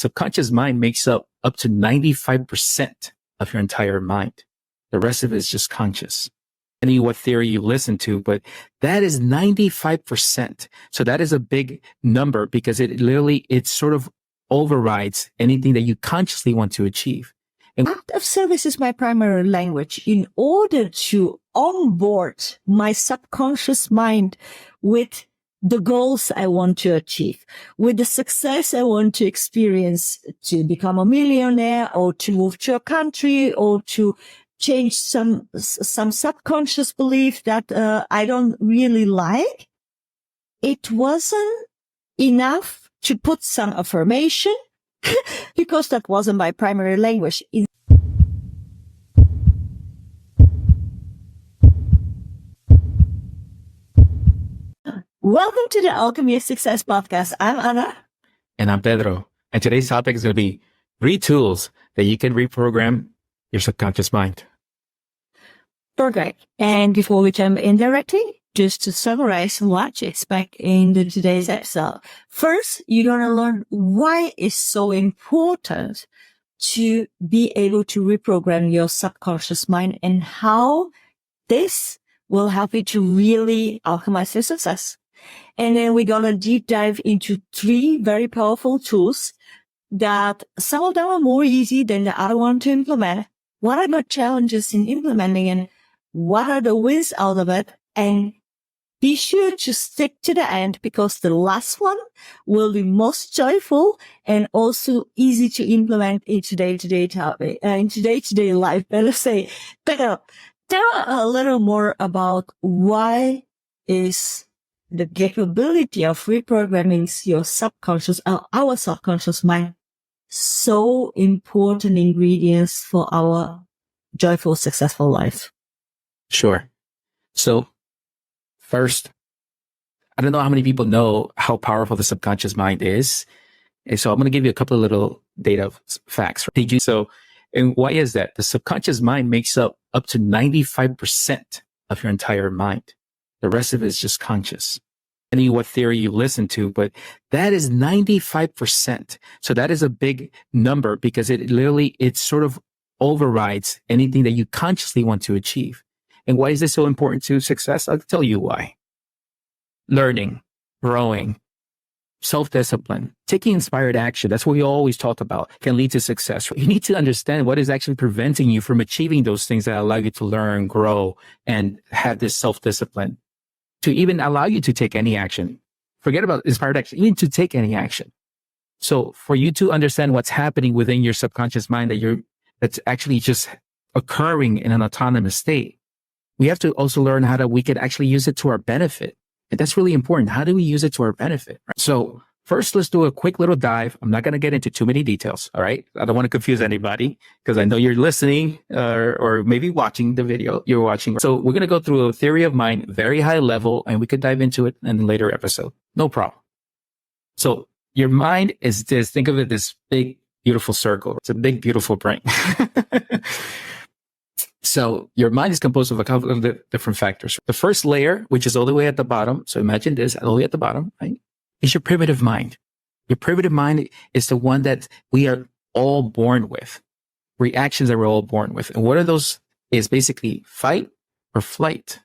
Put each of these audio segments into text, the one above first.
Subconscious mind makes up to 95% of your entire mind. The rest of it is just conscious. Depending on what theory you listen to, but that is 95%. So that is a big number because it sort of overrides anything that you consciously want to achieve. And act of service is my primary language. In order to onboard my subconscious mind with the goals I want to achieve, with the success I want to experience, to become a millionaire or to move to a country or to change some subconscious belief that I don't really like, it wasn't enough to put some affirmation because that wasn't my primary language. Welcome to the Alchemy of Success podcast. I'm Anna. And I'm Pedro. And today's topic is going to be 3 tools that you can reprogram your subconscious mind. Perfect. And before we jump in directly, just to summarize what to expect in today's episode. First, you're going to learn why it's so important to be able to reprogram your subconscious mind and how this will help you to really alchemize your success. And then we're going to deep dive into 3 very powerful tools that some of them are more easy than the other one to implement. What are the challenges in implementing and what are the wins out of it? And be sure to stick to the end because the last one will be most joyful and also easy to implement in day-to-day topic, in day-to-day life. Better say, tell a little more about why is the capability of reprogramming your subconscious, our subconscious mind, so important ingredients for our joyful, successful life. Sure. So first, I don't know how many people know how powerful the subconscious mind is. And so I'm going to give you a couple of little data facts. And why is that? The subconscious mind makes up to 95% of your entire mind. The rest of it is just conscious. Depending on what theory you listen to, but that is 95%. So that is a big number because it sort of overrides anything that you consciously want to achieve. And why is this so important to success? I'll tell you why. Learning, growing, self-discipline, taking inspired action. That's what we always talk about, can lead to success. You need to understand what is actually preventing you from achieving those things that allow you to learn, grow, and have this self-discipline to even allow you to take any action. Forget about inspired action, you need to take any action. So for you to understand what's happening within your subconscious mind that's actually just occurring in an autonomous state, we have to also learn how we could actually use it to our benefit. And that's really important. How do we use it to our benefit? So first, let's do a quick little dive. I'm not going to get into too many details. All right. I don't want to confuse anybody because I know you're listening or maybe watching the video you're watching. So we're going to go through a theory of mind, very high level, and we could dive into it in a later episode. No problem. So your mind is this, think of it, this big, beautiful circle. It's a big, beautiful brain. So your mind is composed of a couple of different factors. The first layer, which is all the way at the bottom. So imagine this all the way at the bottom, right? Is your primitive mind. Your primitive mind is the one that we are all born with. Reactions that we're all born with. And what are those? Is basically fight or flight.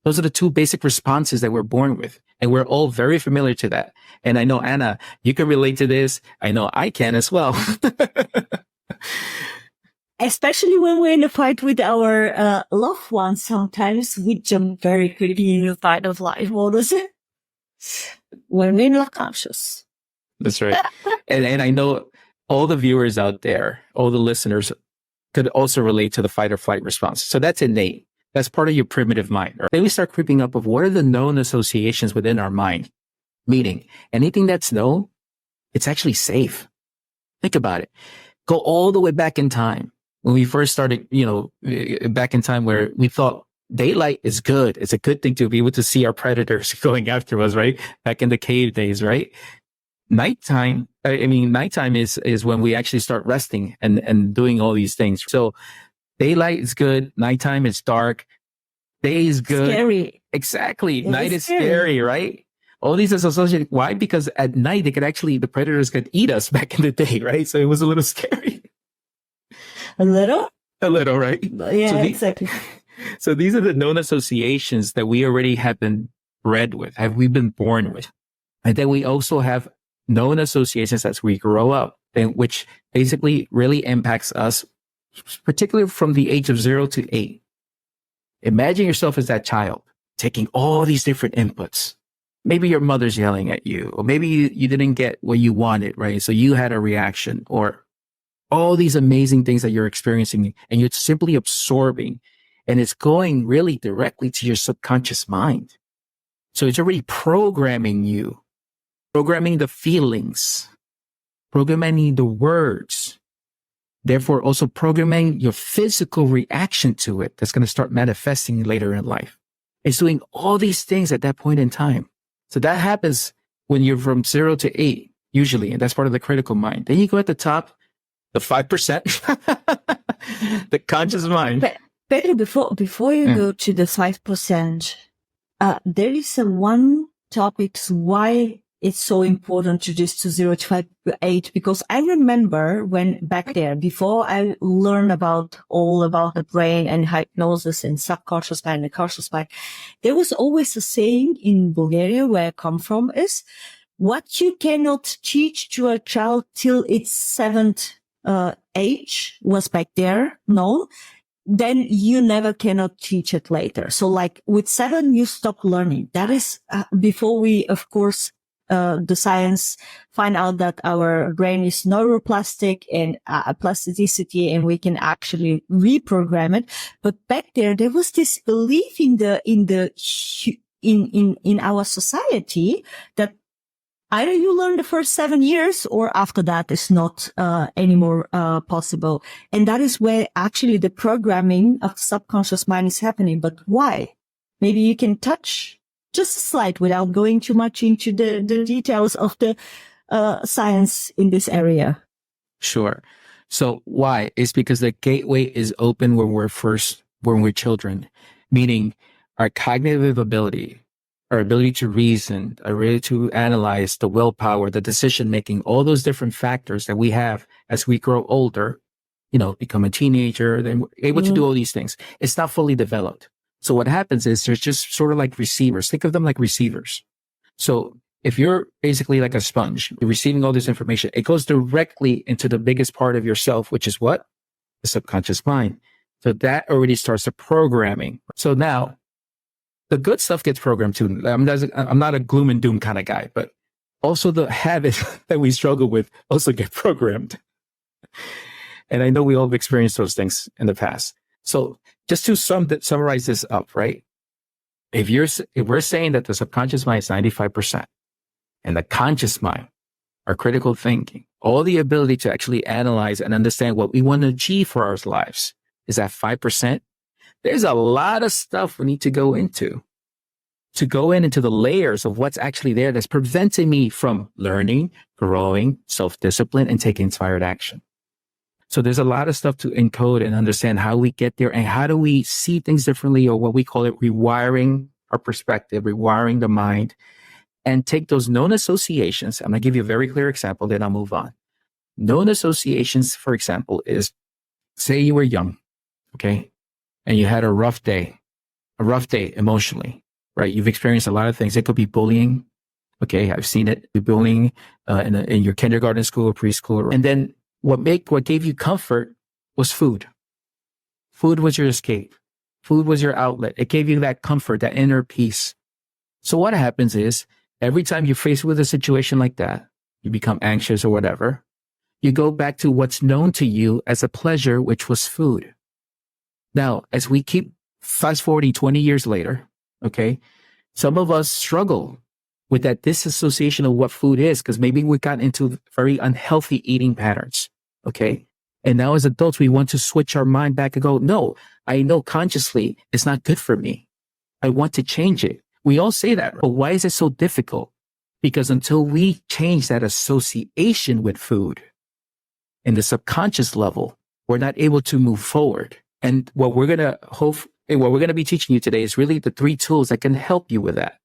Those are the 2 basic responses that we're born with. And we're all very familiar to that. And I know, Anna, you can relate to this. I know I can as well. Especially when we're in a fight with our loved ones, sometimes we jump very quickly in the fight of life. What is it? When we're not conscious. That's right. and I know all the viewers out there, all the listeners could also relate to the fight or flight response. So that's innate. That's part of your primitive mind. Right? Then we start creeping up of what are the known associations within our mind? Meaning anything that's known, it's actually safe. Think about it. Go all the way back in time. When we first started, back in time where we thought daylight is good. It's a good thing to be able to see our predators going after us, right? Back in the cave days, right? Nighttime is when we actually start resting and doing all these things. So daylight is good. Nighttime is dark. Day is good. Scary. Exactly. Night is scary, right? All these associated. Why? Because at night the predators could eat us back in the day, right? So it was a little scary. A little? A little, right? Yeah, exactly. So these are the known associations that we already have been bred with, have we been born with. And then we also have known associations as we grow up, which basically really impacts us, particularly from the age of 0 to 8. Imagine yourself as that child taking all these different inputs. Maybe your mother's yelling at you, or maybe you didn't get what you wanted, right? So you had a reaction, or all these amazing things that you're experiencing, and you're simply absorbing, and it's going really directly to your subconscious mind. So it's already programming you, programming the feelings, programming the words, therefore also programming your physical reaction to it that's going to start manifesting later in life. It's doing all these things at that point in time. So that happens when you're from 0 to 8, usually, and that's part of the critical mind. Then you go at the top, the 5%, the conscious mind. But Pedro, before you go to the 5%, there is one topic why it's so important to just to 0 to 5 to 8, because I remember when back there, before I learned all about the brain and hypnosis and subconscious mind and conscious mind, there was always a saying in Bulgaria, where I come from, is what you cannot teach to a child till its 7th age was back there known, then you never cannot teach it later. So like with 7, you stop learning. That is before we, of course, the science find out that our brain is neuroplastic and plasticity, and we can actually reprogram it. But back there was this belief in our society that either you learn the first 7 years, or after that is not anymore possible. And that is where actually the programming of subconscious mind is happening. But why? Maybe you can touch just a slide without going too much into the details of the science in this area. Sure. So why? It's because the gateway is open when we're children, meaning our cognitive ability, our ability to reason, our ability to analyze, the willpower, the decision-making, all those different factors that we have as we grow older, become a teenager, then we're able to do all these things. It's not fully developed. So what happens is there's just sort of like receivers. Think of them like receivers. So if you're basically like a sponge, you're receiving all this information, it goes directly into the biggest part of yourself, which is what? The subconscious mind. So that already starts the programming. So now the good stuff gets programmed too. I'm not a gloom and doom kind of guy, but also the habits that we struggle with also get programmed. And I know we all have experienced those things in the past. So just to summarize this up, right? If we're saying that the subconscious mind is 95% and the conscious mind, our critical thinking, all the ability to actually analyze and understand what we want to achieve for our lives is at 5%, there's a lot of stuff we need to go into the layers of what's actually there that's preventing me from learning, growing, self-discipline, and taking inspired action. So there's a lot of stuff to encode and understand how we get there and how do we see things differently, or what we call it rewiring our perspective, rewiring the mind, and take those known associations. I'm going to give you a very clear example, then I'll move on. Known associations, for example, is say you were young, okay, and you had a rough day emotionally, right? You've experienced a lot of things. It could be bullying. Okay, I've seen it, bullying in your kindergarten school or preschool. And then what gave you comfort was food. Food was your escape. Food was your outlet. It gave you that comfort, that inner peace. So what happens is every time you're faced with a situation like that, you become anxious or whatever, you go back to what's known to you as a pleasure, which was food. Now, as we keep fast forwarding 20 years later, okay, some of us struggle with that disassociation of what food is, because maybe we got into very unhealthy eating patterns, okay? And now as adults, we want to switch our mind back and go, no, I know consciously it's not good for me. I want to change it. We all say that, but why is it so difficult? Because until we change that association with food in the subconscious level, we're not able to move forward. And what we're going to be teaching you today is really the 3 tools that can help you with that,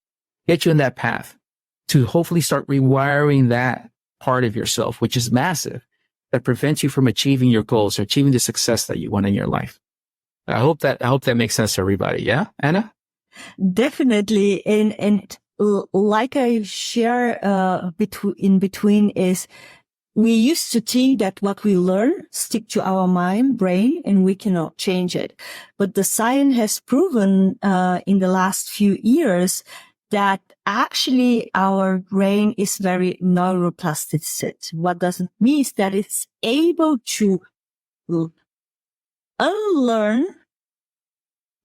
get you in that path. to hopefully start rewiring that part of yourself, which is massive, that prevents you from achieving your goals or achieving the success that you want in your life. I hope that makes sense to everybody. Yeah, Anna? Definitely. And like I share, in between is, we used to think that what we learn stick to our brain, and we cannot change it. But the science has proven, in the last few years, that actually our brain is very neuroplastic. What does it mean? Is that it's able to unlearn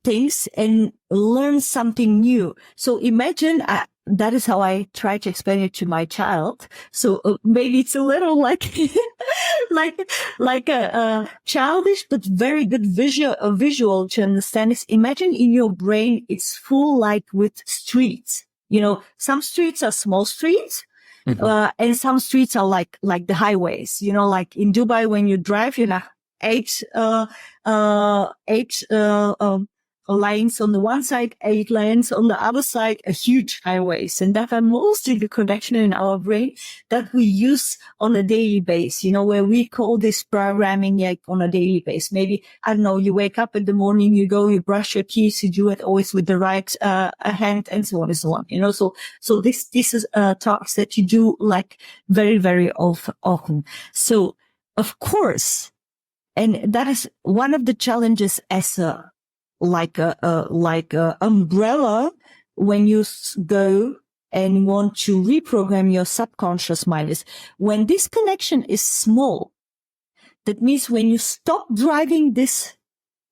things and learn something new. So imagine, that is how I try to explain it to my child. So maybe it's a little like, like a childish, but very good visual to understand this. Imagine in your brain, it's full like with streets. You know, some streets are small streets. And some streets are like the highways, you know, like in Dubai, when you drive, you know, eight lanes on the one side, 8 lanes on the other side, a huge highways. And that are mostly the connection in our brain that we use on a daily basis, you know, where we call this programming, like on a daily basis. Maybe, I don't know, you wake up in the morning, you go, you brush your teeth, you do it always with the right hand, and so on and so on, you know. So this is talks that you do like very, very often. So of course, and that is one of the challenges as a umbrella when you go and want to reprogram your subconscious mind, is when this connection is small. That means when you stop driving this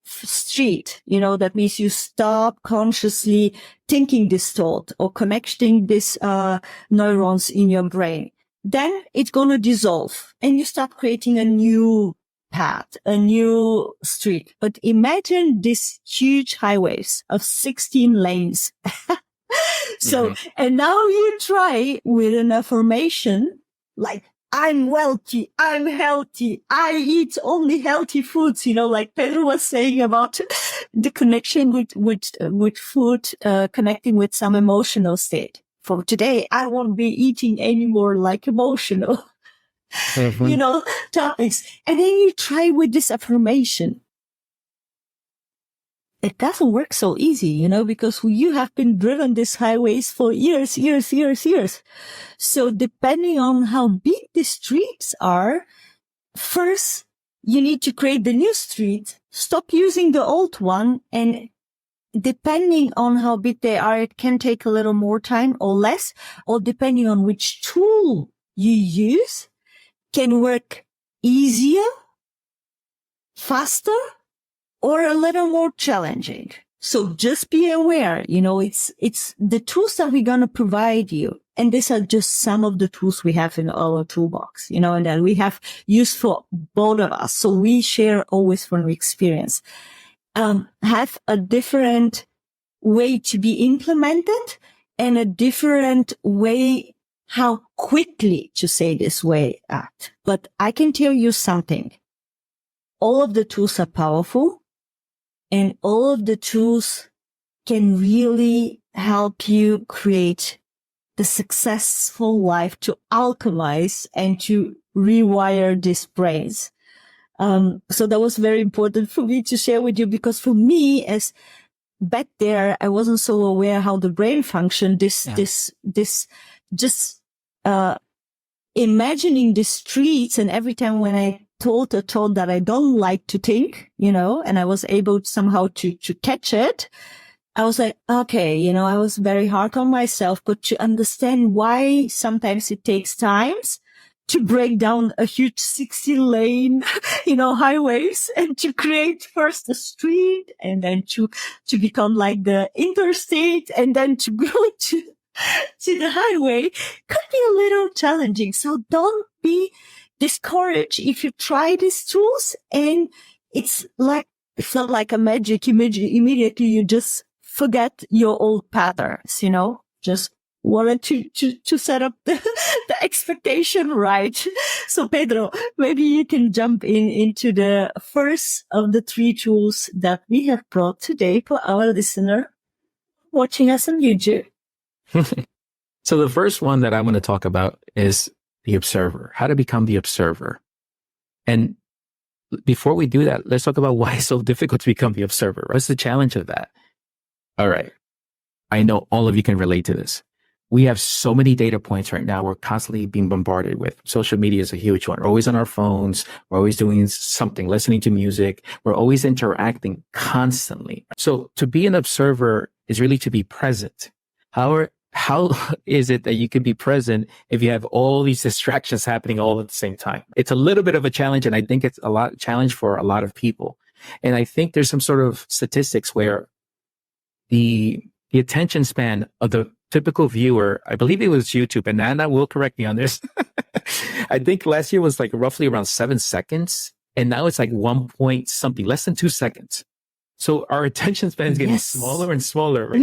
street, you know, that means you stop consciously thinking this thought or connecting this neurons in your brain, then it's going to dissolve and you start creating a new path, a new street. But imagine these huge highways of 16 lanes. So, and now you try with an affirmation, like, I'm wealthy, I'm healthy, I eat only healthy foods, you know, like Pedro was saying about the connection with food, connecting with some emotional state. For today, I won't be eating anymore like emotional. You know, topics. And then you try with this affirmation. It doesn't work so easy, you know, because you have been driven these highways for years. So depending on how big the streets are, first you need to create the new street, stop using the old one, and depending on how big they are, it can take a little more time or less, or depending on which tool you use, can work easier, faster, or a little more challenging. So just be aware, you know, it's the tools that we're going to provide you. And these are just some of the tools we have in our toolbox, you know, and that we have used for both of us. So we share always from experience. Have a different way to be implemented and a different way how quickly to say this way act. But I can tell you something. All of the tools are powerful, and all of the tools can really help you create the successful life, to alchemize and to rewire these brains. So that was very important for me to share with you, because for me, as back there, I wasn't so aware how the brain functioned. Imagining the streets, and every time when I told a thought that I don't like to think, you know, and I was able somehow to catch it, I was like, okay, you know, I was very hard on myself, but to understand why sometimes it takes times to break down a huge 60-lane, you know, highways, and to create first a street, and then to become like the interstate, and then to go to the highway could be a little challenging. So don't be discouraged if you try these tools and it's not like a magic. Immediately you just forget your old patterns, you know, just wanted to set up the expectation right. So Pedro, maybe you can jump into the first of the 3 tools that we have brought today for our listener watching us on YouTube. So the first one that I'm going to talk about is the observer, how to become the observer. And before we do that, let's talk about why it's so difficult to become the observer. What's the challenge of that? All right. I know all of you can relate to this. We have so many data points right now. We're constantly being bombarded with. Social media is a huge one. We're always on our phones. We're always doing something, listening to music. We're always interacting constantly. So to be an observer is really to be present. How is it that you can be present if you have all these distractions happening all at the same time? It's a little bit of a challenge, and I think it's a lot challenge for a lot of people. And I think there's some sort of statistics where the attention span of the typical viewer, I believe it was YouTube, and Anna will correct me on this. I think last year was like roughly around 7 seconds, and now it's like 1 point something, less than 2 seconds. So our attention span is getting smaller and smaller. Right?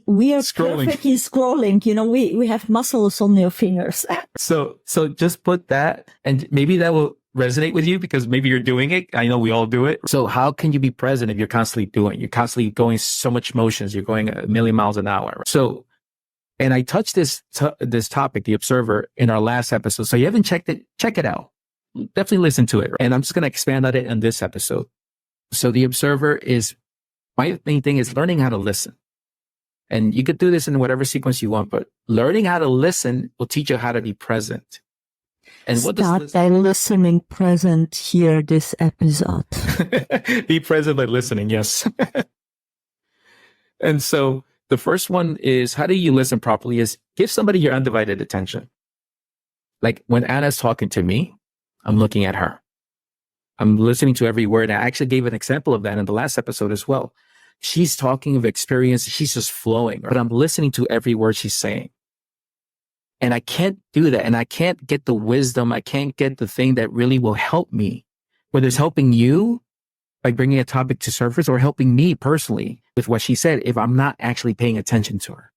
We are perfectly scrolling. You know, we have muscles on your fingers. So just put that, and maybe that will resonate with you because maybe you're doing it. I know we all do it. So how can you be present if you're constantly doing it? You're constantly going so much motions. You're going a million miles an hour. So, and I touched this topic, the observer, in our last episode. So you haven't checked it, check it out. Definitely listen to it. And I'm just going to expand on it in this episode. So the observer is, my main thing is learning how to listen. And you could do this in whatever sequence you want, but learning how to listen will teach you how to be present. And what Start by listening present here this episode. Be present by listening, yes. And so the first one is, how do you listen properly, is give somebody your undivided attention. Like when Anna's talking to me, I'm looking at her. I'm listening to every word. I actually gave an example of that in the last episode as well. She's talking of experience. She's just flowing, but I'm listening to every word she's saying. And I can't do that. And I can't get the wisdom. I can't get the thing that really will help me, whether it's helping you by bringing a topic to surface or helping me personally with what she said, if I'm not actually paying attention to her,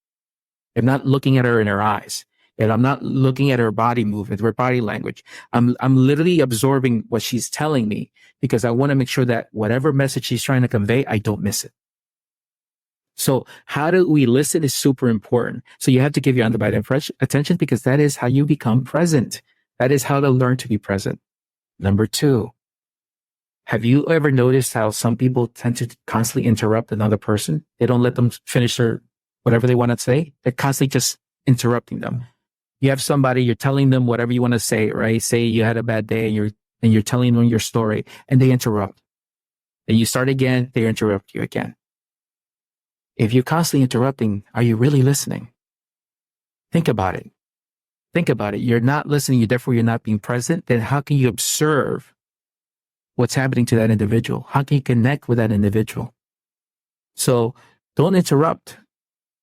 if I'm not looking at her in her eyes, if I'm not looking at her body movement, her body language. I'm literally absorbing what she's telling me because I want to make sure that whatever message she's trying to convey, I don't miss it. So how do we listen is super important. So you have to give your undivided attention because that is how you become present. That is how to learn to be present. Number 2, have you ever noticed how some people tend to constantly interrupt another person? They don't let them finish whatever they want to say. They're constantly just interrupting them. You have somebody, you're telling them whatever you want to say, right? Say you had a bad day and you're telling them your story and they interrupt. Then you start again, they interrupt you again. If you're constantly interrupting, are you really listening? Think about it. Think about it. You're not listening, therefore you're not being present. Then how can you observe what's happening to that individual? How can you connect with that individual? So don't interrupt.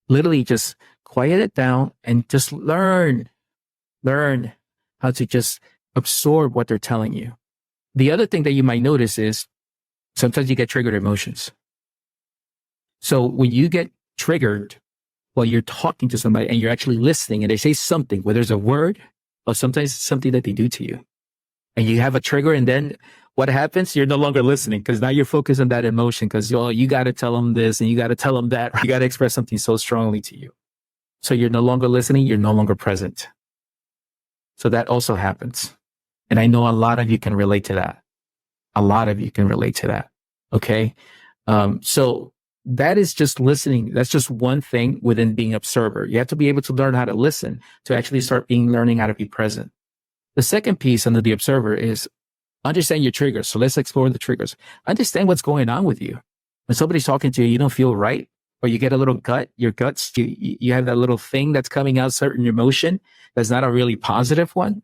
Literally just quiet it down and just learn how to just absorb what they're telling you. The other thing that you might notice is sometimes you get triggered emotions. So when you get triggered while you're talking to somebody and you're actually listening and they say something, whether it's a word or sometimes it's something that they do to you, and you have a trigger, and then what happens? You're no longer listening because now you're focused on that emotion because you got to tell them this and you got to tell them that. You got to express something so strongly to you. So you're no longer listening. You're no longer present. So that also happens. And I know a lot of you can relate to that. A lot of you can relate to that. Okay. So that is just listening. That's just one thing within being observer. You have to be able to learn how to listen to actually start learning how to be present. The second piece under the observer is understand your triggers. So let's explore the triggers. Understand what's going on with you. When somebody's talking to you, you don't feel right, or you get a little your guts, you have that little thing that's coming out, certain emotion that's not a really positive one.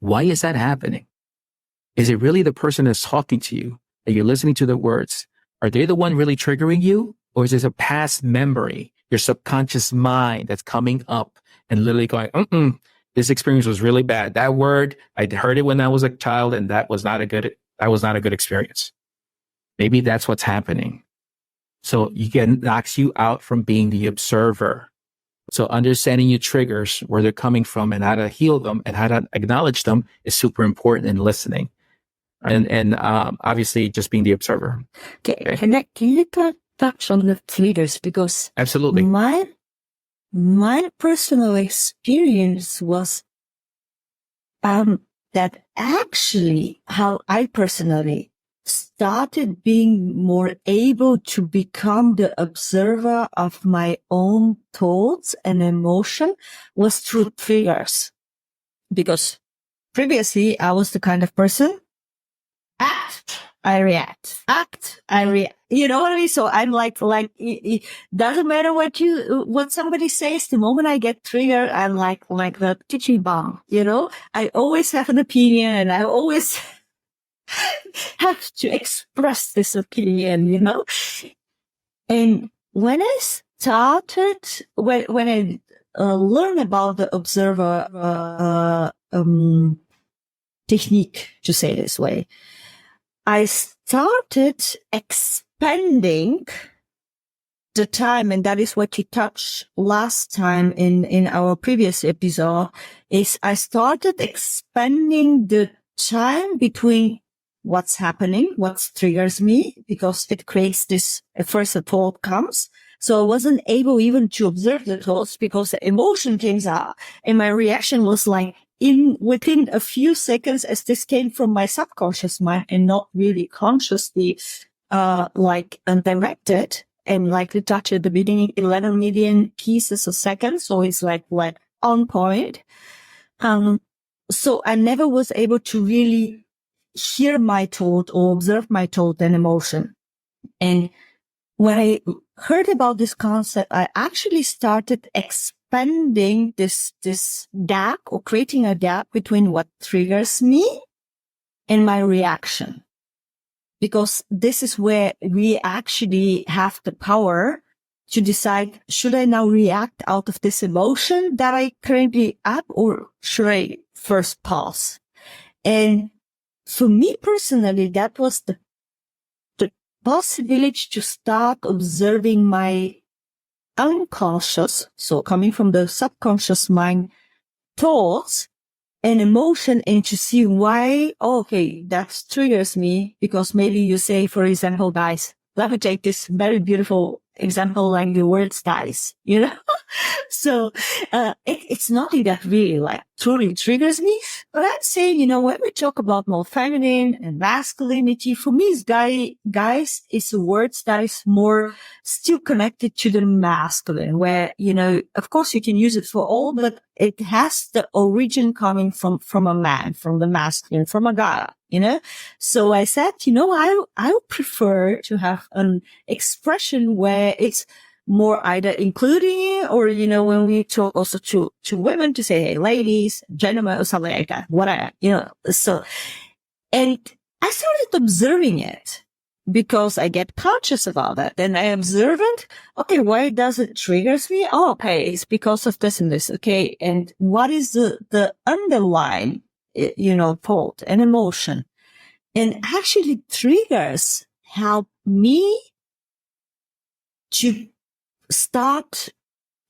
Why is that happening? Is it really the person that's talking to you, that you're listening to the words? Are they the one really triggering you? Or is this a past memory, your subconscious mind that's coming up and literally going, this experience was really bad. That word, I heard it when I was a child and that was not a good experience. Maybe that's what's happening. So it knocks you out from being the observer. So understanding your triggers, where they're coming from and how to heal them and how to acknowledge them is super important in listening. And obviously just being the observer. Okay. Can you touch on the triggers? Because absolutely. my personal experience was that actually how I personally started being more able to become the observer of my own thoughts and emotion was through triggers. Because previously I was the kind of person, act, I react. Act, I react. You know what I mean? So I'm like, it doesn't matter what somebody says. The moment I get triggered, I'm like the teaching bomb, you know? I always have an opinion and I always have to express this opinion, you know? And when I started, when I learned about the observer, technique, to say it this way, I started expanding the time, and that is what you touched last time in our previous episode, is I started expanding the time between what's happening, what triggers me, because it creates this, at first a thought comes. So I wasn't able even to observe the thoughts because the emotion came out and my reaction was like within a few seconds, as this came from my subconscious mind and not really consciously, directed, and like the touch at the beginning, 11 million pieces a second. So it's like on point. So I never was able to really hear my thought or observe my thought and emotion. And when I heard about this concept, I actually started expanding this gap, or creating a gap between what triggers me and my reaction. Because this is where we actually have the power to decide, should I now react out of this emotion that I currently have, or should I first pause? And for me personally, that was the possibility to start observing my unconscious, so coming from the subconscious mind, thoughts and emotion, and to see why, okay, that triggers me. Because maybe you say, for example, guys, let me take this very beautiful example, like the words guys, you know? So, it's nothing that really truly triggers me. But I'd say, when we talk about more feminine and masculinity, for me, guys is a word that is more still connected to the masculine, where, of course you can use it for all, but it has the origin coming from a man, from the masculine, from a guy, So I said, I would prefer to have an expression where it's more either including, or, when we talk also to women, to say, hey, ladies, gentlemen, or something like that, whatever, So, and I started observing it because I get conscious about that. And I observe it. Okay, why does it triggers me? Oh, okay, it's because of this and this. Okay. And what is the underlying, thought and emotion? And actually triggers help me to start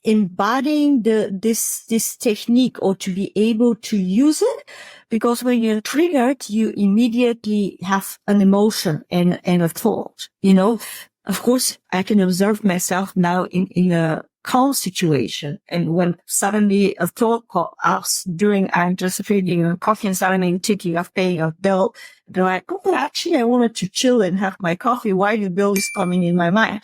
embodying this technique, or to be able to use it. Because when you're triggered, you immediately have an emotion and a thought, Of course, I can observe myself now in a calm situation. And when suddenly a thought comes during I'm just drinking a coffee and suddenly thinking of paying a bill, they're like, oh, actually, I wanted to chill and have my coffee while the bill is coming in my mind,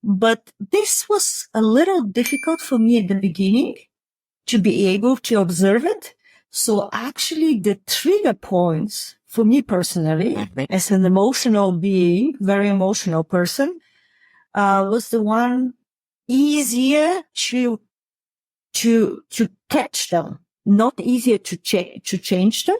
But this was a little difficult for me at the beginning to be able to observe it. So actually the trigger points for me personally, as an emotional being, very emotional person, was the one easier to catch them, not easier to change them.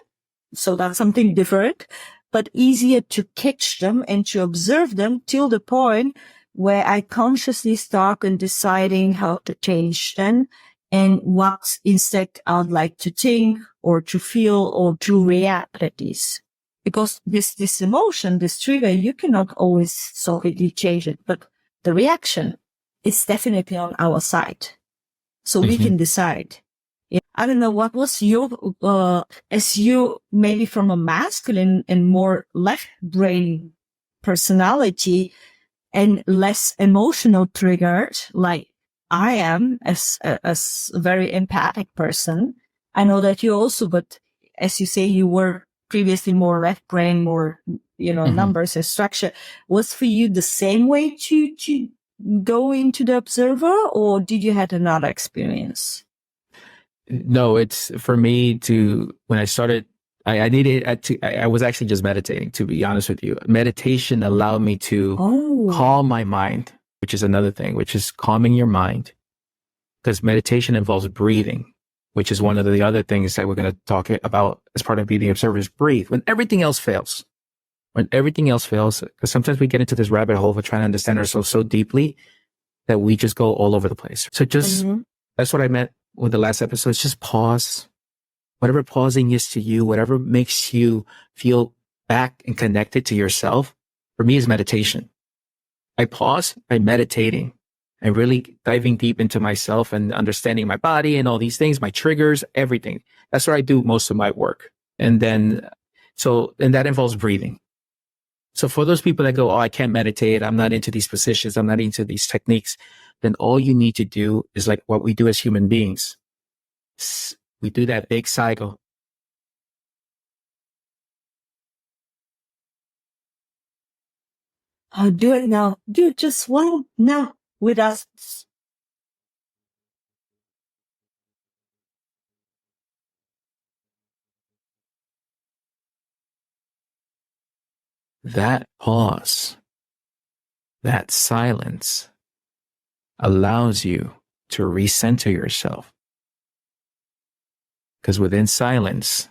So that's something different, but easier to catch them and to observe them till the point where I consciously start in deciding how to change them, and what instead I'd like to think or to feel or to react at this. Because this emotion, this trigger, you cannot always solidly change it, but the reaction is definitely on our side. So we can decide. I don't know, what was your, as you maybe from a masculine and more left brain personality, and less emotional triggered, like I am as a very empathic person. I know that you also, but as you say, you were previously more left brain, more, numbers and structure. Was for you the same way to go into the observer, or did you had another experience? No, it's for me to, when I started, I needed to, I was actually just meditating, to be honest with you. Meditation allowed me to calm my mind, which is another thing, which is calming your mind. Because meditation involves breathing, which is one of the other things that we're going to talk about as part of being the observer, is breathe. When everything else fails, because sometimes we get into this rabbit hole of trying to understand ourselves so deeply that we just go all over the place. So just, that's what I meant with the last episode. Is just pause. Whatever pausing is to you, whatever makes you feel back and connected to yourself, for me is meditation. I pause by meditating and really diving deep into myself and understanding my body and all these things, my triggers, everything. That's where I do most of my work. And then, and that involves breathing. So for those people that go, oh, I can't meditate, I'm not into these positions, I'm not into these techniques, then all you need to do is like what we do as human beings. We do that big cycle. I'll do it now. Do just one now with us. That pause, that silence allows you to recenter yourself. Because within silence,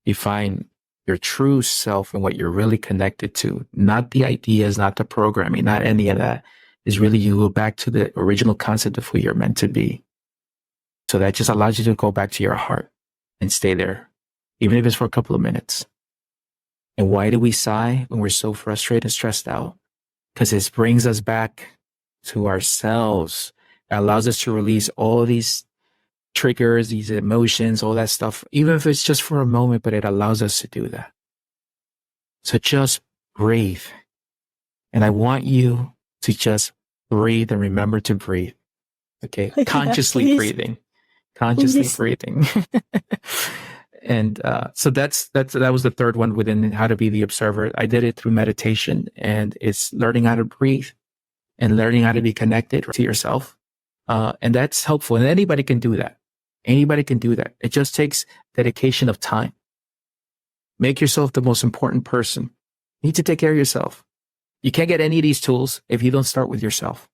you find your true self and what you're really connected to. Not the ideas, not the programming, not any of that. Is really you go back to the original concept of who you're meant to be. So that just allows you to go back to your heart and stay there, even if it's for a couple of minutes. And why do we sigh when we're so frustrated and stressed out? Because it brings us back to ourselves. It allows us to release all these triggers, these emotions, all that stuff, even if it's just for a moment, but it allows us to do that. So just breathe. And I want you to just breathe and remember to breathe. Okay. Consciously breathing. Consciously breathing. And so that was the third one within how to be the observer. I did it through meditation, and it's learning how to breathe and learning how to be connected to yourself. And that's helpful. And anybody can do that. Anybody can do that. It just takes dedication of time. Make yourself the most important person. You need to take care of yourself. You can't get any of these tools if you don't start with yourself.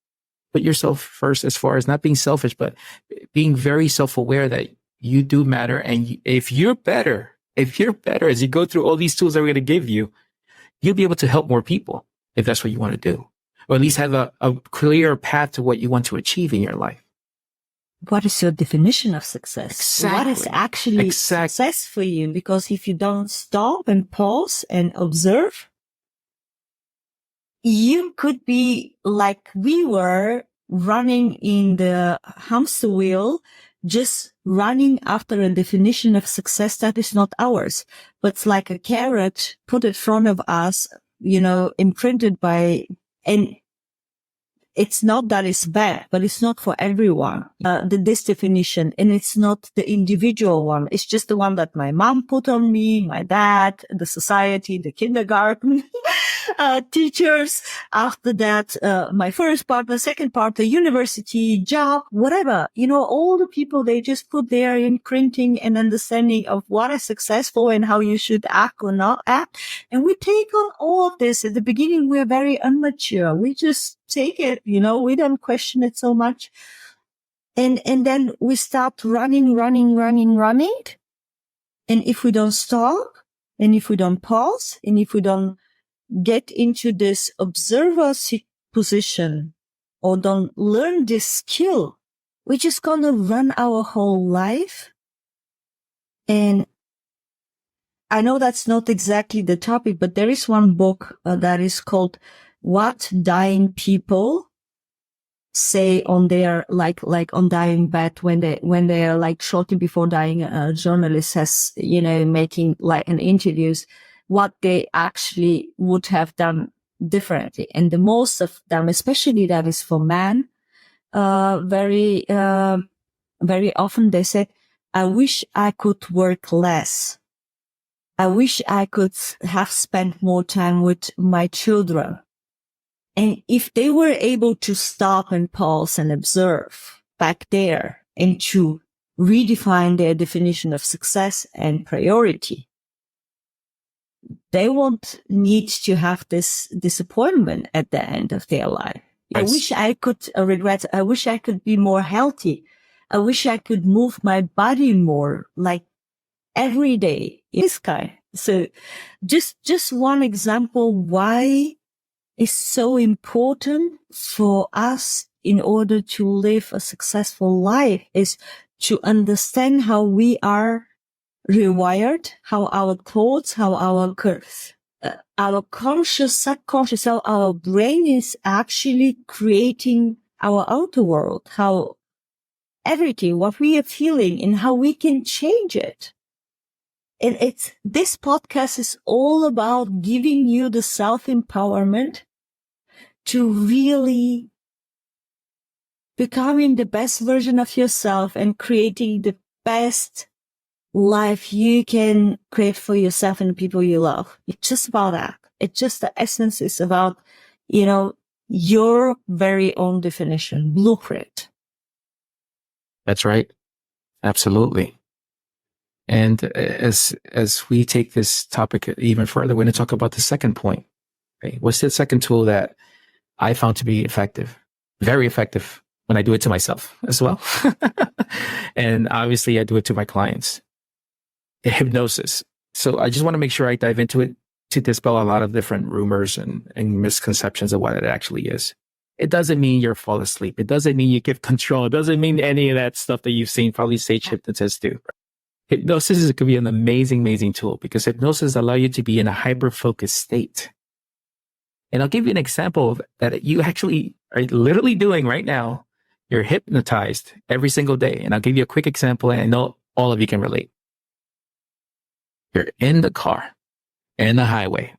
Put yourself first, as far as not being selfish, but being very self-aware that you do matter. And if you're better, as you go through all these tools that we're going to give you, you'll be able to help more people if that's what you want to do, or at least have a clear path to what you want to achieve in your life. What is your definition of success? Exactly. What is actually success for you? Because if you don't stop and pause and observe, you could be like we were, running in the hamster wheel, just running after a definition of success that is not ours. But it's like a carrot put in front of us, imprinted by, and it's not that it's bad, but it's not for everyone, this definition. And it's not the individual one. It's just the one that my mom put on me, my dad, the society, the kindergarten, teachers. After that, my first partner, second partner, university, job, whatever. All the people, they just put their imprinting and understanding of what is successful and how you should act or not act. And we take on all of this. At the beginning, we're very immature. We just take it, we don't question it so much. And then we start running. And if we don't stop, and if we don't pause, and if we don't get into this observer position, or don't learn this skill, we're just gonna run our whole life. And I know that's not exactly the topic, but there is one book that is called What Dying People Say on their, like on dying bed, when they are like shortly before dying, a journalist has, making like an interviews, what they actually would have done differently. And the most of them, especially that is for men, very often they said, I wish I could work less. I wish I could have spent more time with my children. And if they were able to stop and pause and observe back there and to redefine their definition of success and priority, they won't need to have this disappointment at the end of their life. I wish I could regret. I wish I could be more healthy. I wish I could move my body more, like every day. This kind. So just one example why it's so important for us in order to live a successful life is to understand how we are rewired, how our thoughts, how our conscious, subconscious, how our brain is actually creating our outer world, how everything, what we are feeling and how we can change it. And this podcast is all about giving you the self-empowerment to really becoming the best version of yourself and creating the best life you can create for yourself and the people you love. It's just about that. It's just the essence is about, your very own definition, blueprint. That's right. Absolutely. And as we take this topic even further, we're going to talk about the second point. Okay? What's the second tool that I found to be effective, very effective when I do it to myself as well? And obviously I do it to my clients. Hypnosis. So I just want to make sure I dive into it to dispel a lot of different rumors and misconceptions of what it actually is. It doesn't mean you'll fall asleep. It doesn't mean you give control. It doesn't mean any of that stuff that you've seen probably sage hypnotists do. Hypnosis could be an amazing, amazing tool because hypnosis allows you to be in a hyper-focused state. And I'll give you an example of that you actually are literally doing right now. You're hypnotized every single day. And I'll give you a quick example, and I know all of you can relate. You're in the car, in the highway,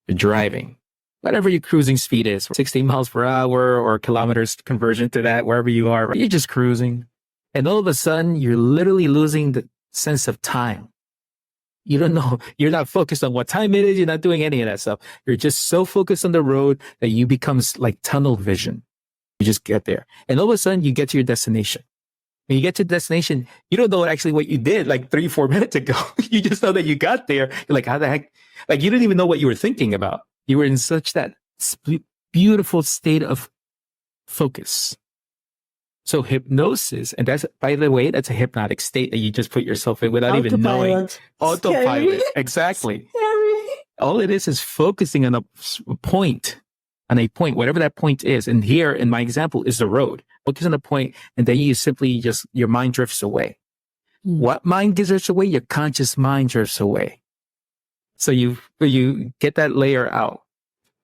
you're driving, whatever your cruising speed is, 60 miles per hour or kilometers conversion to that, wherever you are, you're just cruising. And all of a sudden, you're literally losing the sense of time. You don't know. You're not focused on what time it is. You're not doing any of that stuff. You're just so focused on the road that you become like tunnel vision. You just get there. And all of a sudden you get to your destination. When you get to the destination, you don't know actually what you did like 3-4 minutes ago. You just know that you got there. You're like, how the heck? Like you didn't even know what you were thinking about. You were in such that beautiful state of focus. So hypnosis, and that's, by the way, that's a hypnotic state that you just put yourself in without even knowing. Autopilot. Exactly. Scary. All it is focusing on a point, whatever that point is. And here in my example is the road. Focus on a point, and then you simply your mind drifts away. What mind drifts away? Your conscious mind drifts away. So you get that layer out.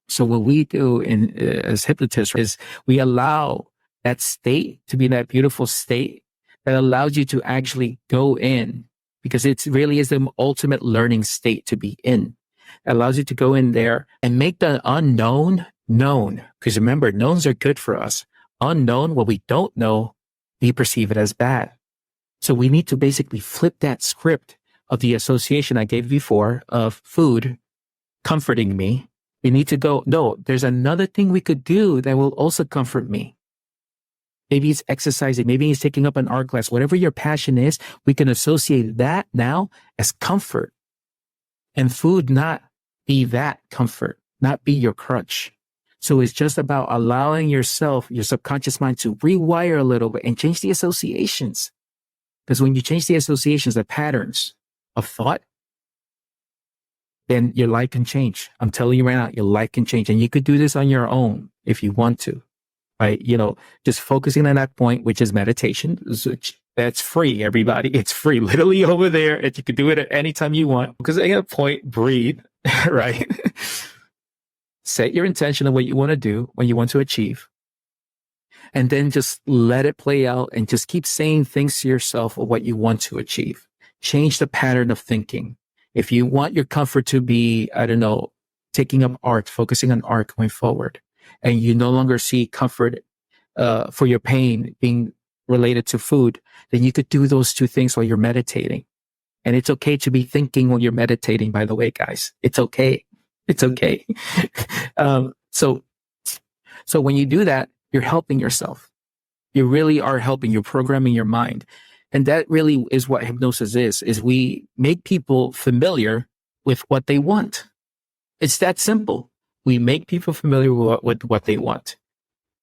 So what we do as hypnotists is we allow that state to be that beautiful state that allows you to actually go in, because it really is the ultimate learning state to be in. It allows you to go in there and make the unknown known. Because remember, knowns are good for us. Unknown, what we don't know, we perceive it as bad. So we need to basically flip that script of the association I gave before of food comforting me. We need to go, no, there's another thing we could do that will also comfort me. Maybe it's exercising. Maybe it's taking up an art class. Whatever your passion is, we can associate that now as comfort. And food not be that comfort, not be your crutch. So it's just about allowing yourself, your subconscious mind to rewire a little bit and change the associations. Because when you change the associations, the patterns of thought, then your life can change. I'm telling you right now, your life can change. And you could do this on your own if you want to. Right? Just focusing on that point, which is meditation. That's free, everybody. It's free, literally over there. And you can do it at any time you want. Because at a point, breathe, right? Set your intention of what you want to do, what you want to achieve. And then just let it play out and just keep saying things to yourself of what you want to achieve. Change the pattern of thinking. If you want your comfort to be, taking up art, focusing on art going forward, and you no longer see comfort for your pain being related to food, then you could do those two things while you're meditating. And it's okay to be thinking when you're meditating, by the way, guys. It's okay. It's okay. So when you do that, you're helping yourself. You really are helping. You're programming your mind. And that really is what hypnosis is we make people familiar with what they want. It's that simple. We make people familiar with what they want.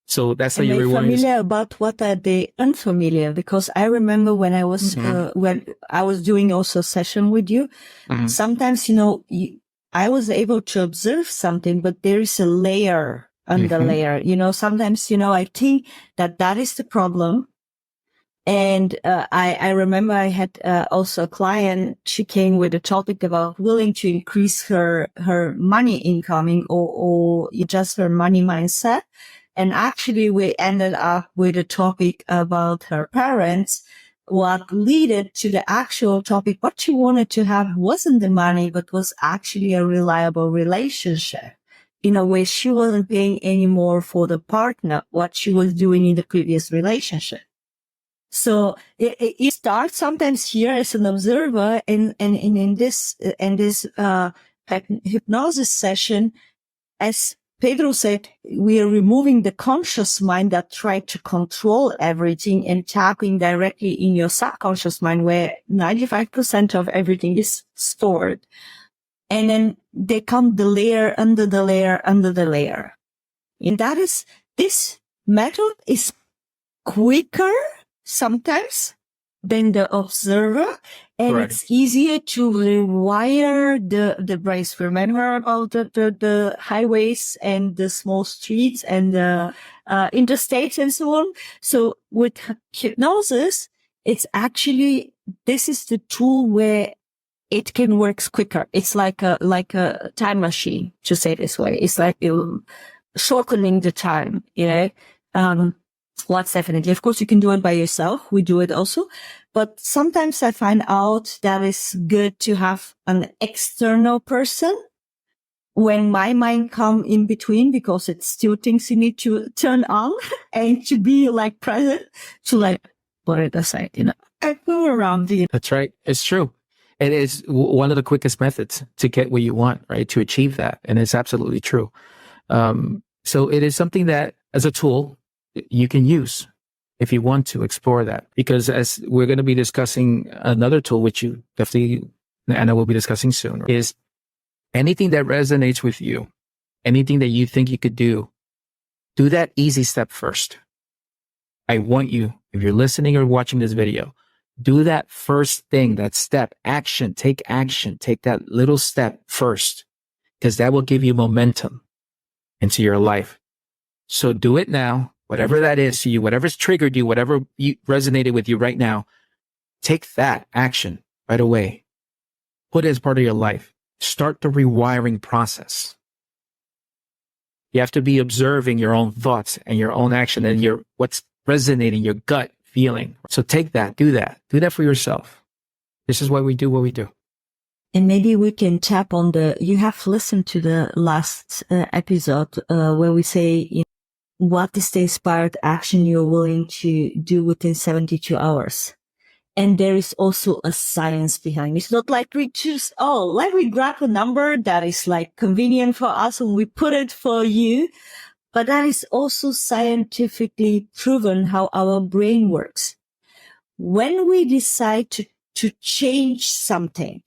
So that's how you reward familiar about what are they unfamiliar? Because I remember when I was when I was doing also a session with you, sometimes I was able to observe something, but there is a layer under layer. Sometimes I think that is the problem. And I remember I had also a client. She came with a topic about willing to increase her money incoming or just her money mindset. And actually, we ended up with a topic about her parents. What led to the actual topic, what she wanted to have wasn't the money, but was actually a reliable relationship. In a way, she wasn't paying any more for the partner, what she was doing in the previous relationship. So it starts sometimes here as an observer, and in this hypnosis session, as Pedro said, we are removing the conscious mind that tried to control everything and tapping directly in your subconscious mind where 95% of everything is stored. And then they come the layer under the layer under the layer. And this method is quicker sometimes than the observer, and Correct. It's easier to rewire the brains. Remember about the highways and the small streets and the interstates and so on. So with hypnosis, it's actually, this is the tool where it can work quicker. It's like a time machine, to say it this way. It's like shortening the time, What's definitely, of course, you can do it by yourself. We do it also. But sometimes I find out that it's good to have an external person when my mind come in between, because it's still things you need to turn on and to be like present, to put it aside, and go around the. That's right. It's true. It is one of the quickest methods to get what you want, right? To achieve that. And it's absolutely true. So it is something that as a tool, you can use if you want to explore that, because as we're going to be discussing another tool, which you definitely, Anna, will be discussing soon, is anything that resonates with you, anything that you think you could do that easy step first. I want you, if you're listening or watching this video, do that first thing, that step, action, take that little step first, because that will give you momentum into your life. So do it now. Whatever that is to you, whatever's triggered you, whatever resonated with you right now, take that action right away. Put it as part of your life. Start the rewiring process. You have to be observing your own thoughts and your own action and what's resonating, your gut feeling. So take that, do that for yourself. This is why we do what we do. And maybe we can tap on you have listened to the last episode where we say, what is the inspired action you're willing to do within 72 hours? And there is also a science behind it. It's not like we choose, we grab a number that is convenient for us and we put it for you. But that is also scientifically proven how our brain works. When we decide to change something,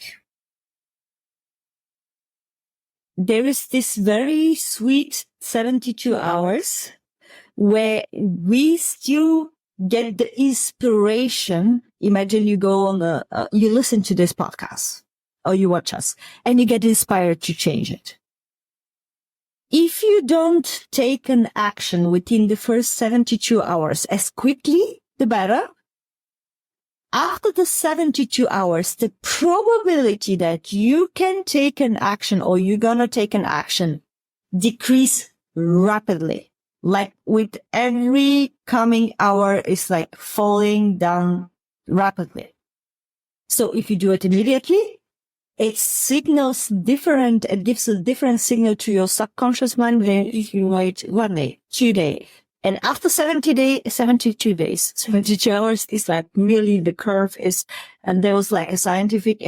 there is this very sweet 72 hours where we still get the inspiration. Imagine you go on you listen to this podcast or you watch us and you get inspired to change it. If you don't take an action within the first 72 hours, as quickly, the better. After the 72 hours, the probability that you can take an action or you're going to take an action decrease rapidly. With every coming hour, it's falling down rapidly. So if you do it immediately, it signals it gives a different signal to your subconscious mind than if you wait 1 day, 2 days, And after 72 days, 72 hours is like really the curve is, and there was like a scientific,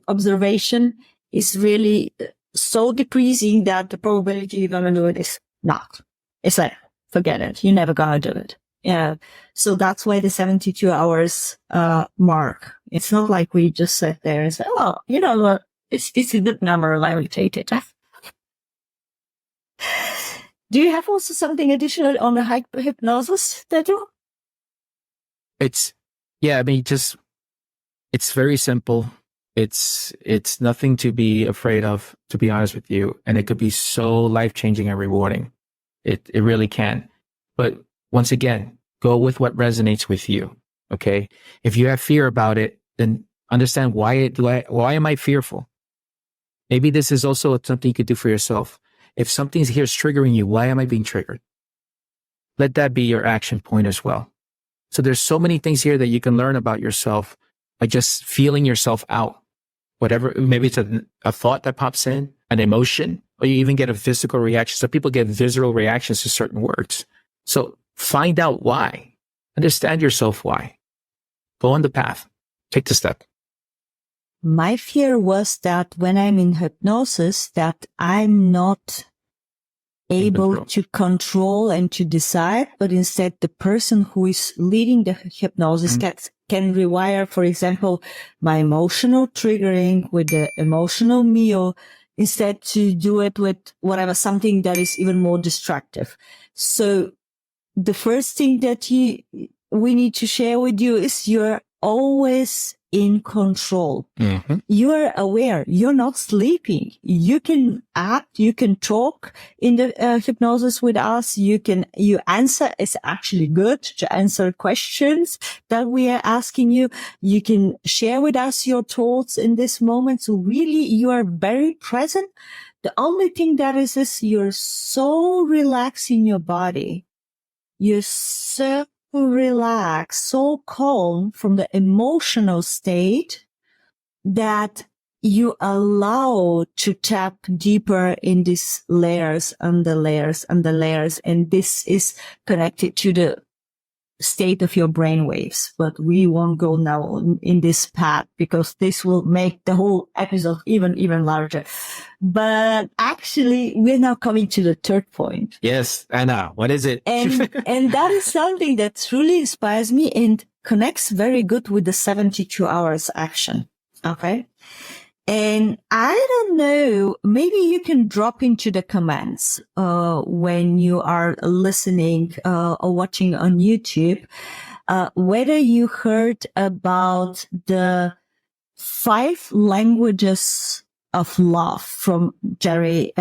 observation is really so decreasing that the probability you're going to do it is not. It's like, forget it. You're never going to do it. Yeah. So that's why the 72 hours, mark. It's not like we just sit there and say, oh, you know what? It's a good number. Let me take it. Do you have also something additional on the hypnosis, Pedro? It's very simple. It's nothing to be afraid of, to be honest with you. And it could be so life-changing and rewarding. It really can. But once again, go with what resonates with you. Okay. If you have fear about it, then understand why am I fearful? Maybe this is also something you could do for yourself. If something here is triggering you, why am I being triggered? Let that be your action point as well. So there's so many things here that you can learn about yourself by just feeling yourself out. Whatever, maybe it's a thought that pops in, an emotion, or you even get a physical reaction. So people get visceral reactions to certain words. So find out why. Understand yourself why. Go on the path. Take the step. My fear was that when I'm in hypnosis, that I'm not able to control and to decide, but instead the person who is leading the hypnosis can rewire, for example, my emotional triggering with the emotional meal, instead to do it with whatever, something that is even more destructive. So the first thing that we need to share with you is you're always in control. Mm-hmm. You're aware. You're not sleeping. You can act. You can talk in the hypnosis with us. You answer. It's actually good to answer questions that we are asking you. You can share with us your thoughts in this moment. So really, you are very present. The only thing that is you're so relaxed in your body. You're so relaxed, so calm from the emotional state that you allow to tap deeper in these layers and the layers and the layers. And this is connected to the state of your brain waves. But we won't go now in this path because this will make the whole episode even larger. But actually, we're now coming to the third point. Yes, Anna, what is it? And that is something that truly inspires me and connects very good with the 72 hours action. Okay. And I don't know, maybe you can drop into the comments, when you are listening, or watching on YouTube, whether you heard about the 5 languages of love from Gary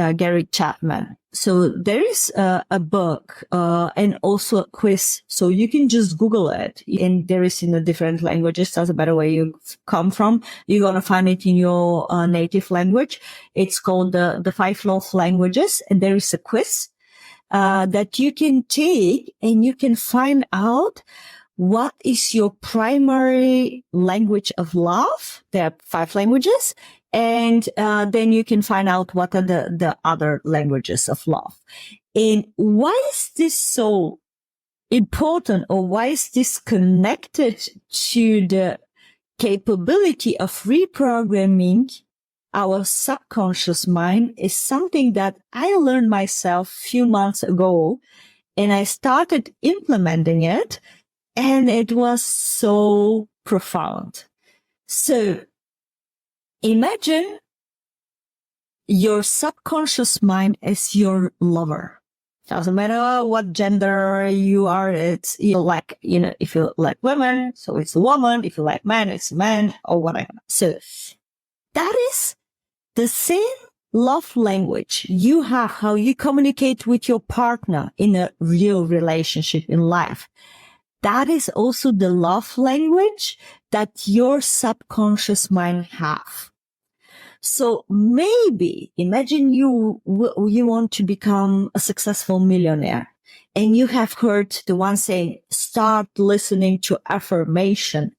Chapman. So there is a book, and also a quiz. So you can just Google it, and there is in the different languages. Doesn't matter where you come from. You're going to find it in your native language. It's called the 5 love languages. And there is a quiz, that you can take, and you can find out what is your primary language of love. There are 5 languages. And then you can find out what are the other languages of love. And why is this so important, or why is this connected to the capability of reprogramming our subconscious mind is something that I learned myself a few months ago, and I started implementing it, and it was so profound. So imagine your subconscious mind as your lover. Doesn't matter what gender you are. It's, you like, if you like women, so it's a woman. If you like men, it's a man, or whatever. So that is the same love language you have, how you communicate with your partner in a real relationship in life. That is also the love language that your subconscious mind have. So maybe imagine you want to become a successful millionaire, and you have heard the one saying, start listening to affirmation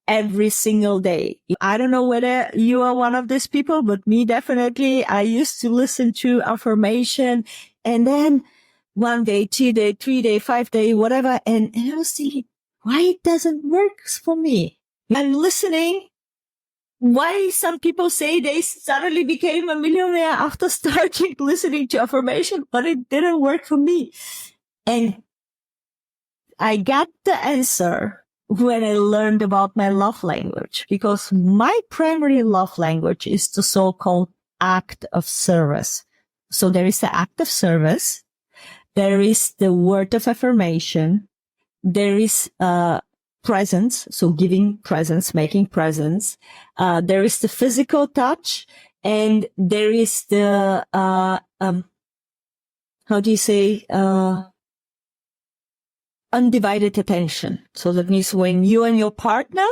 every single day. I don't know whether you are one of these people, but me definitely, I used to listen to affirmation, and then 1 day, 2 day, 3 day, 5 day, whatever. And I was thinking, why it doesn't work for me? I'm listening. Why some people say they suddenly became a millionaire after starting listening to affirmation, but it didn't work for me. And I got the answer when I learned about my love language, because my primary love language is the so-called act of service. So there is the act of service. There is the word of affirmation. There is, presence. So giving presence, making presence. There is the physical touch, and there is the, how do you say, undivided attention. So that means when you and your partner,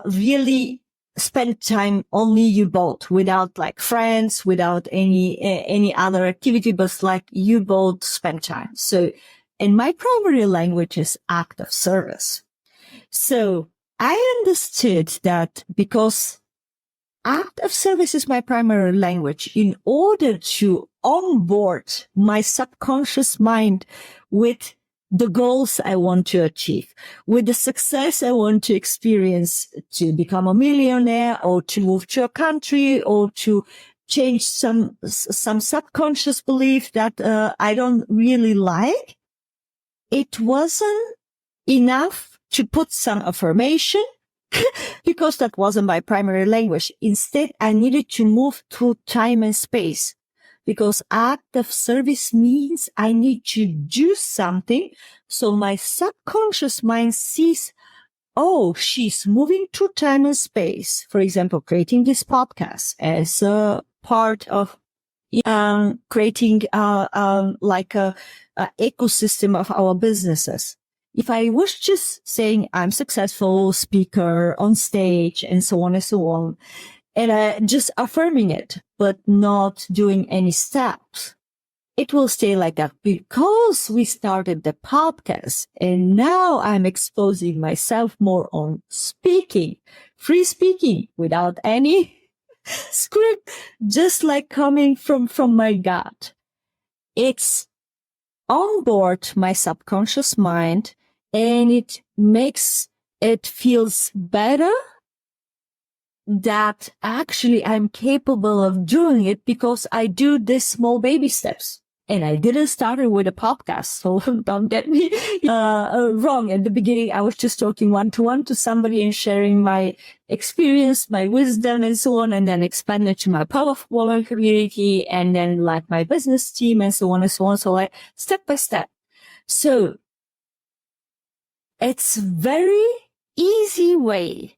really spend time only you both, without like friends, without any other activity, but like you both spend time. So, and my primary language is act of service. So I understood that because act of service is my primary language, in order to onboard my subconscious mind with the goals I want to achieve, with the success I want to experience, to become a millionaire or to move to a country or to change some subconscious belief that I don't really like, it wasn't enough to put some affirmation because that wasn't my primary language. Instead, I needed to move through time and space, because act of service means I need to do something. So my subconscious mind sees, oh, she's moving through time and space. For example, creating this podcast as a part of creating like a ecosystem of our businesses. If I was just saying I'm successful speaker on stage and so on, and just affirming it, but not doing any steps, it will stay like that. Because we started the podcast and now I'm exposing myself more on speaking, free speaking without any script, just like coming from my gut. It's on board my subconscious mind, and it makes it feels better that actually I'm capable of doing it, because I do these small baby steps. And I didn't start it with a podcast, so don't get me wrong. At the beginning, I was just talking one-to-one to somebody and sharing my experience, my wisdom, and so on, and then expanded to my powerful woman community, and then like my business team, and so on and so on. So like step by step. So it's very easy way.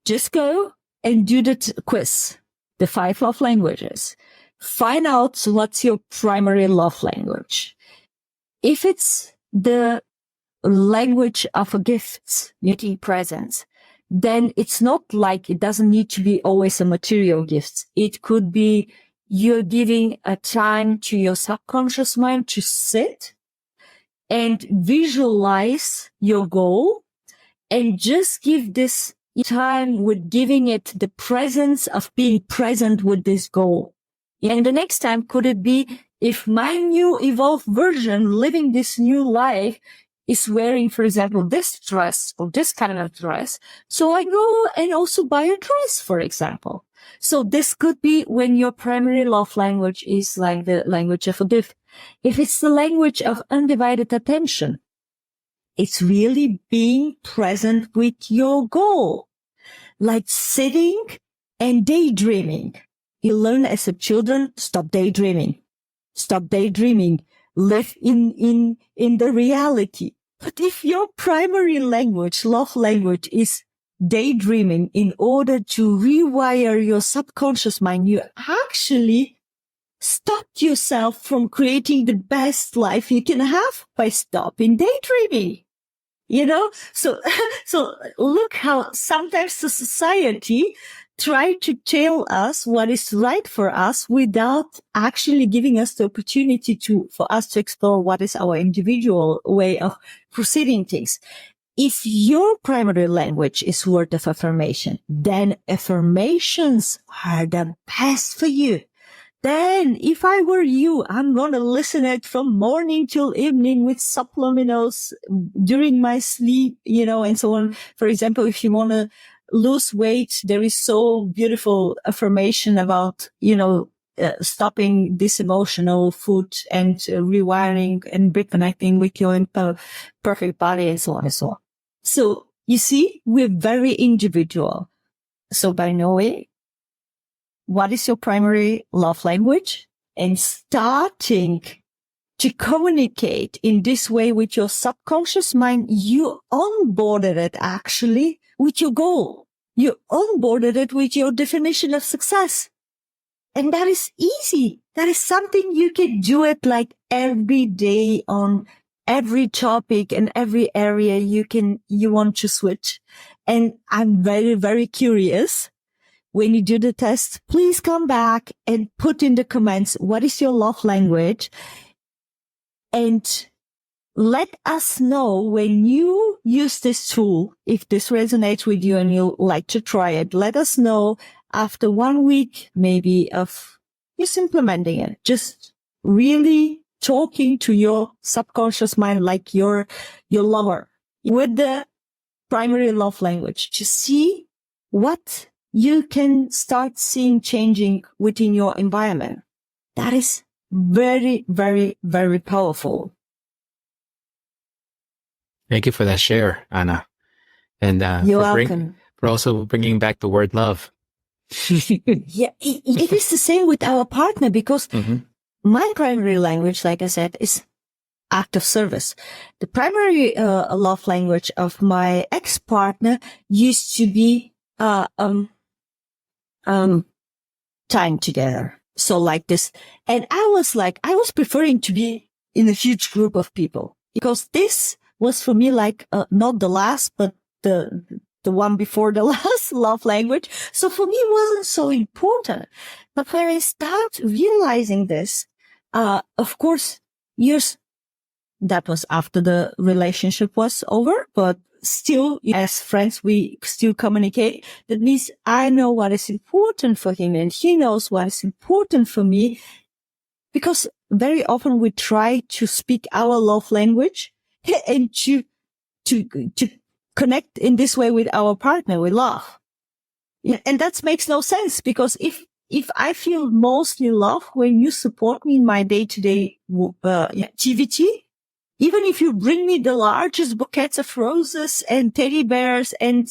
Just go and do the quiz, the 5 love languages. Find out what's your primary love language. If it's the language of gifts, giving presents, then it's not like it doesn't need to be always a material gift. It could be you're giving a time to your subconscious mind to sit and visualize your goal, and just give this time with giving it the presence of being present with this goal. And the next time, could it be if my new evolved version living this new life is wearing, for example, this dress or this kind of dress. So I go and also buy a dress, for example. So this could be when your primary love language is like the language of a gift. If it's the language of undivided attention, it's really being present with your goal, like sitting and daydreaming. You learn as a children, stop daydreaming. Stop daydreaming. Live in the reality. But if your primary language, love language, is daydreaming in order to rewire your subconscious mind, you actually stop yourself from creating the best life you can have by stopping daydreaming. You know? So look how sometimes the society try to tell us what is right for us without actually giving us the opportunity for us to explore what is our individual way of proceeding things. If your primary language is word of affirmation, then affirmations are the best for you. then if I were you, I'm going to listen it from morning till evening with subliminals during my sleep, and so on. For example, if you want to lose weight, there is so beautiful affirmation about, stopping this emotional food and rewiring and reconnecting with your perfect body and so on and so on. So you see, we're very individual. So by knowing what is your primary love language and starting to communicate in this way with your subconscious mind, you onboarded it actually with your goal. You onboarded it with your definition of success. And that is easy. That is something you can do it like every day on every topic and every area you want to switch. And I'm very, very curious. When you do the test, please come back and put in the comments, what is your love language? And let us know when you use this tool, if this resonates with you and you like to try it, let us know after 1 week, maybe of just implementing it, just really talking to your subconscious mind, like your lover with the primary love language to see what you can start seeing changing within your environment. That is very, very, very powerful. Thank you for that share, Anna. And You're welcome. For also bringing back the word love. Yeah, it is the same with our partner because my primary language, like I said, is act of service. The primary love language of my ex-partner used to be time together. So like this. And I was preferring to be in a huge group of people because this was for me like not the last, but the one before the last love language. So for me, it wasn't so important. But when I start realizing this, of course, that was after the relationship was over, but still, as friends, we still communicate. That means I know what is important for him and he knows what is important for me, because very often we try to speak our love language and to connect in this way with our partner, with love. Yeah, and that makes no sense, because if I feel mostly love when you support me in my day-to-day activity, even if you bring me the largest bouquets of roses and teddy bears and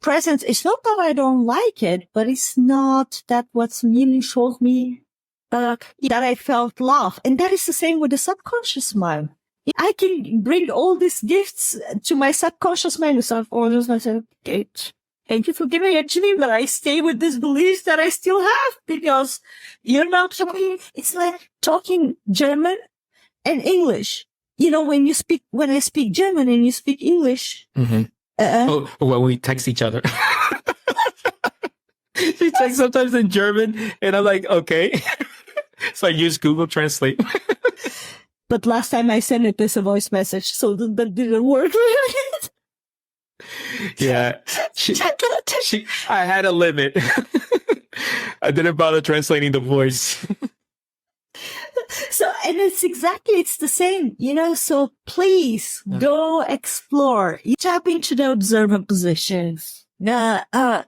presents, it's not that I don't like it, but it's not that what really shows me that I felt love. And that is the same with the subconscious mind. I can bring all these gifts to my subconscious mind and I say, okay, thank you for giving it to me, but I stay with these beliefs that I still have, because you're not talking, it's like talking German and English. When I speak German and you speak English. When we text each other. She texts sometimes in German and I'm like, okay. So I use Google Translate. But last time I sent it as a voice message, so that didn't work. Yeah. I had a limit. I didn't bother translating the voice. So, and it's the same, so please go explore. You tap into the observer position. Try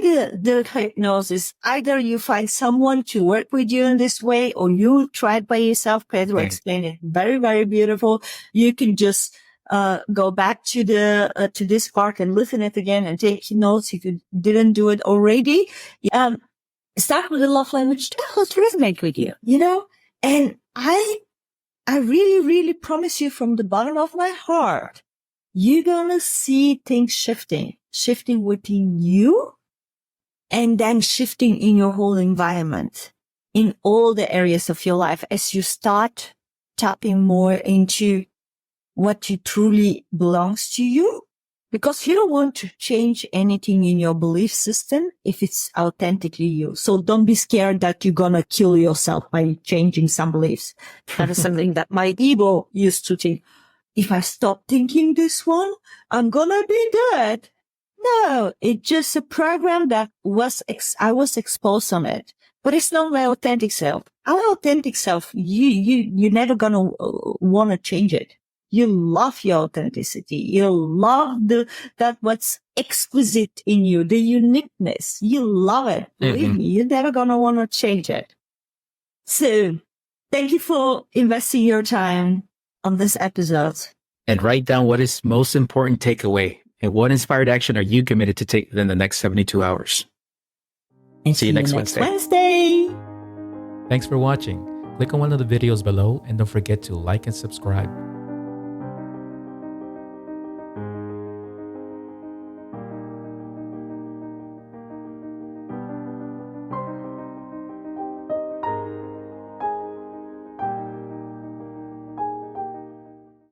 the hypnosis. Either you find someone to work with you in this way, or you try it by yourself. Pedro explained it very, very beautiful. You can just go back to this part and listen it again and take notes if you didn't do it already. Start with the love language that will resonate with you, And I really, really promise you from the bottom of my heart, you're gonna see things shifting within you, and then shifting in your whole environment, in all the areas of your life, as you start tapping more into what truly belongs to you. Because you don't want to change anything in your belief system if it's authentically you. So don't be scared that you're gonna kill yourself by changing some beliefs. That is something that my ego used to think. If I stop thinking this one, I'm gonna be dead. No, it's just a program that I was exposed on it, but it's not my authentic self. Our authentic self, you're never gonna want to change it. You love your authenticity. You love that what's exquisite in you, the uniqueness. You love it. Believe me, you're never gonna want to change it. So thank you for investing your time on this episode. And write down what is most important takeaway and what inspired action are you committed to take within the next 72 hours. And see you next Wednesday. Thanks for watching. Click on one of the videos below and don't forget to like and subscribe.